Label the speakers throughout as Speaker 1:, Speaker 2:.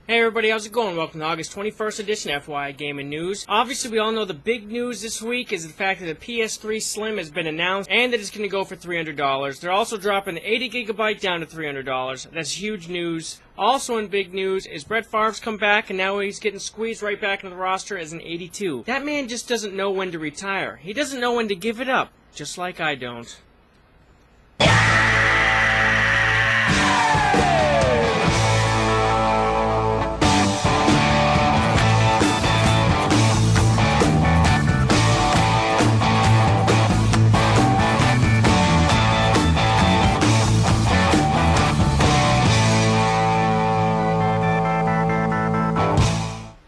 Speaker 1: Hey everybody, how's it going? Welcome to August 21st edition of FYI Gaming News. Obviously, we all know the big news this week is the fact that the PS3 Slim has been announced and that it's going to go for $300. They're also dropping the 80GB down to $300. That's huge news. Also in big news is Brett Favre's come back and now he's getting squeezed right back into the roster as an 82. That man just doesn't know when to retire. He doesn't know when to give it up, just like I don't.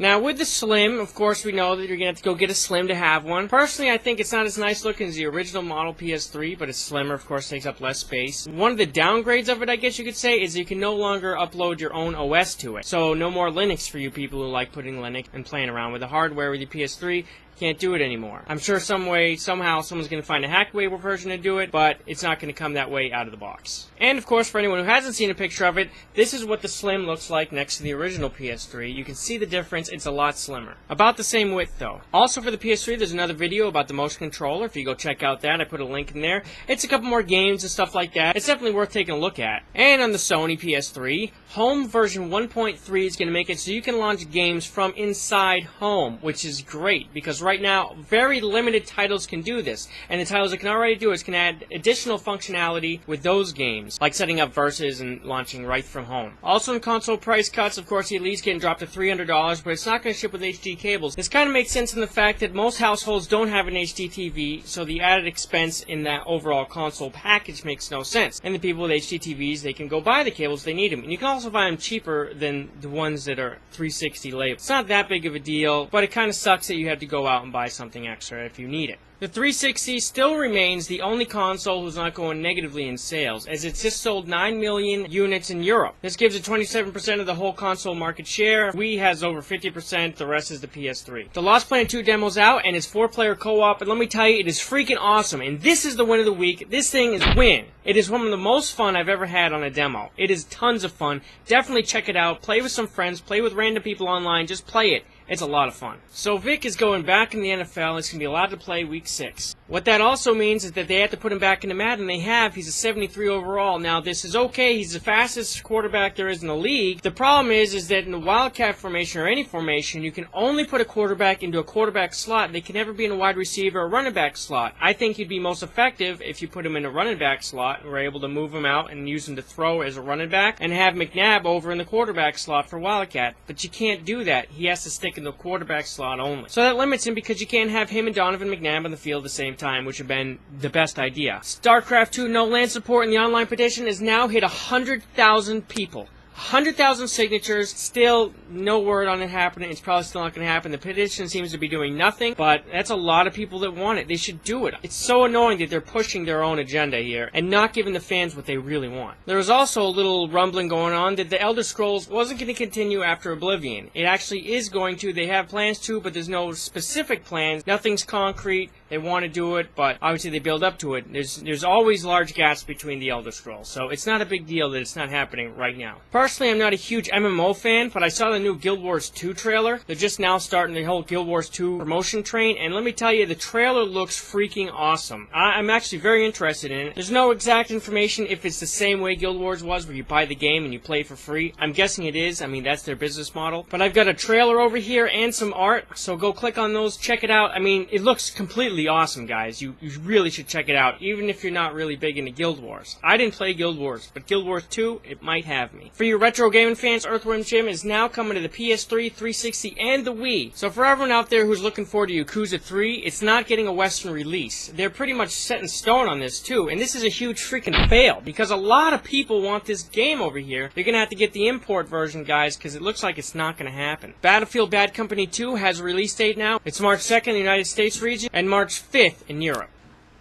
Speaker 1: Now, with the Slim, of course, we know that you're going to have to go get a Slim to have one. Personally, I think it's not as nice looking as the original model PS3, but it's slimmer, of course, takes up less space. One of the downgrades of it, I guess you could say, is you can no longer upload your own OS to it. So, no more Linux for you people who like putting Linux and playing around with the hardware with your PS3. Can't do it anymore. I'm sure some way, somehow, someone's going to find a hacked way version to do it, but it's not going to come that way out of the box. And, of course, for anyone who hasn't seen a picture of it, this is what the Slim looks like next to the original PS3. You can see the difference. It's a lot slimmer. About the same width, though. Also, for the PS3, there's another video about the Motion Controller. If you go check out that, I put a link in there. It's a couple more games and stuff like that. It's definitely worth taking a look at. And on the Sony PS3, Home version 1.3 is going to make it so you can launch games from inside Home, which is great, because right now, very limited titles can do this. And the titles that can already do it can add additional functionality with those games, like setting up versus and launching right from home. Also in console price cuts, of course, the Elite's getting dropped to $300, but it's not going to ship with HD cables. This kind of makes sense in the fact that most households don't have an HD TV, so the added expense in that overall console package makes no sense. And the people with HD TVs, they can go buy the cables if they need them. And you can also buy them cheaper than the ones that are 360 labeled. It's not that big of a deal, but it kind of sucks that you have to go out and buy something extra if you need it. The 360 still remains the only console who's not going negatively in sales, as it's just sold 9 million units in Europe. This gives it 27% of the whole console market share. Wii has over 50%, the rest is the PS3. The Lost Planet 2 demo's out, and it's 4-player co-op, and let me tell you, it is freaking awesome, and this is the win of the week. This thing is win. It is one of the most fun I've ever had on a demo. It is tons of fun. Definitely check it out. Play with some friends. Play with random people online. Just play it. It's a lot of fun. So Vick is going back in the NFL. He's going to be allowed to play Week 6. What that also means is that they have to put him back in the Madden. They have. He's a 73 overall. Now, this is okay. He's the fastest quarterback there is in the league. The problem is that in the Wildcat formation or any formation, you can only put a quarterback into a quarterback slot. They can never be in a wide receiver or running back slot. I think he'd be most effective if you put him in a running back slot and were able to move him out and use him to throw as a running back and have McNabb over in the quarterback slot for Wildcat. But you can't do that. He has to stick in the quarterback slot only. So that limits him because you can't have him and Donovan McNabb on the field at the same time, which would have been the best idea. Starcraft 2 no land support in the online petition has now hit 100,000 people. 100,000 signatures, still no word on it happening. It's probably still not going to happen. The petition seems to be doing nothing, but that's a lot of people that want it. They should do it. It's so annoying that they're pushing their own agenda here and not giving the fans what they really want. There was also a little rumbling going on that the Elder Scrolls wasn't going to continue after Oblivion. It actually is going to. They have plans to, but there's no specific plans. Nothing's concrete. They want to do it, but obviously they build up to it. There's always large gaps between the Elder Scrolls, so it's not a big deal that it's not happening right now. Personally, I'm not a huge MMO fan, but I saw the new Guild Wars 2 trailer. They're just now starting the whole Guild Wars 2 promotion train, and let me tell you, the trailer looks freaking awesome. I'm actually very interested in it. There's no exact information if it's the same way Guild Wars was, where you buy the game and you play for free. I'm guessing it is. I mean, that's their business model. But I've got a trailer over here and some art, so go click on those, check it out. I mean, it looks completely awesome, guys. You really should check it out, even if you're not really big into Guild Wars. I didn't play Guild Wars, but Guild Wars 2, it might have me. For your retro gaming fans, Earthworm Jim is now coming to the PS3, 360, and the Wii. So for everyone out there who's looking forward to Yakuza 3, it's not getting a Western release. They're pretty much set in stone on this too, and this is a huge freaking fail, because a lot of people want this game over here. You're gonna have to get the import version, guys, because it looks like it's not gonna happen. Battlefield Bad Company 2 has a release date now. It's March 2nd in the United States region, and March 5th in Europe.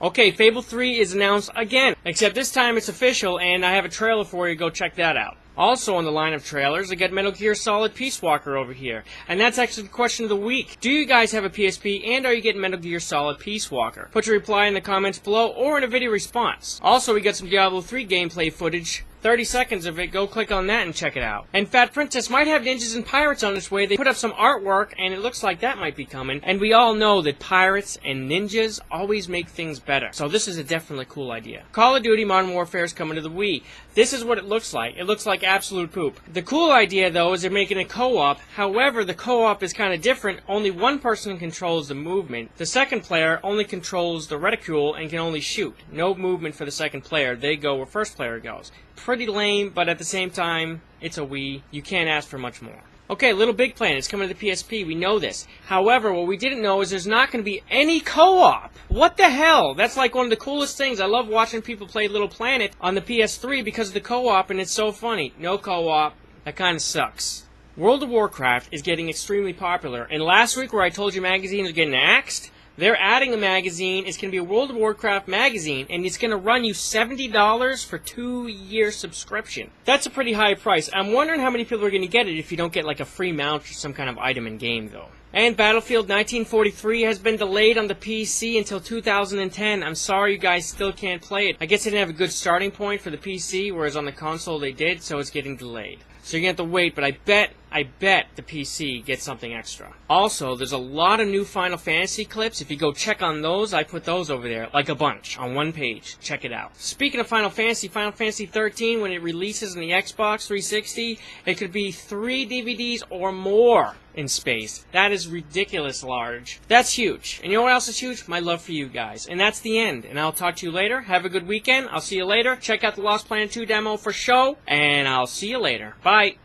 Speaker 1: Okay, Fable 3 is announced again, except this time it's official, and I have a trailer for you. Go check that out. Also on the line of trailers, I got Metal Gear Solid Peacewalker over here. And that's actually the question of the week. Do you guys have a PSP, and are you getting Metal Gear Solid Peacewalker? Put your reply in the comments below, or in a video response. Also, we got some Diablo 3 gameplay footage 30 seconds of it, go click on that and check it out. And Fat Princess might have Ninjas and Pirates on its way. They put up some artwork, and it looks like that might be coming. And we all know that pirates and ninjas always make things better. So this is a definitely cool idea. Call of Duty Modern Warfare is coming to the Wii. This is what it looks like. It looks like absolute poop. The cool idea, though, is they're making a co-op. However, the co-op is kind of different. Only one person controls the movement. The second player only controls the reticule and can only shoot. No movement for the second player. They go where first player goes. Pretty lame, but at the same time, it's a Wii. You can't ask for much more. Okay, Little Big Planet is coming to the PSP. We know this. However, what we didn't know is there's not going to be any co-op. What the hell? That's like one of the coolest things. I love watching people play Little Planet on the PS3 because of the co-op, and it's so funny. No co-op. That kind of sucks. World of Warcraft is getting extremely popular. And last week where I told you magazines are getting axed, they're adding a magazine. It's going to be a World of Warcraft magazine, and it's going to run you $70 for 2-year subscription. That's a pretty high price. I'm wondering how many people are going to get it if you don't get like a free mount or some kind of item in game, though. And Battlefield 1943 has been delayed on the PC until 2010. I'm sorry you guys still can't play it. I guess they didn't have a good starting point for the PC, whereas on the console they did, so it's getting delayed. So you're going to have to wait, but I bet the PC gets something extra. Also, there's a lot of new Final Fantasy clips. If you go check on those, I put those over there, like a bunch, on one page. Check it out. Speaking of Final Fantasy 13, when it releases on the Xbox 360, it could be 3 DVDs or more in space. That is ridiculous large. That's huge. And you know what else is huge? My love for you guys. And that's the end. And I'll talk to you later. Have a good weekend. I'll see you later. Check out the Lost Planet 2 demo for show. And I'll see you later. Bye.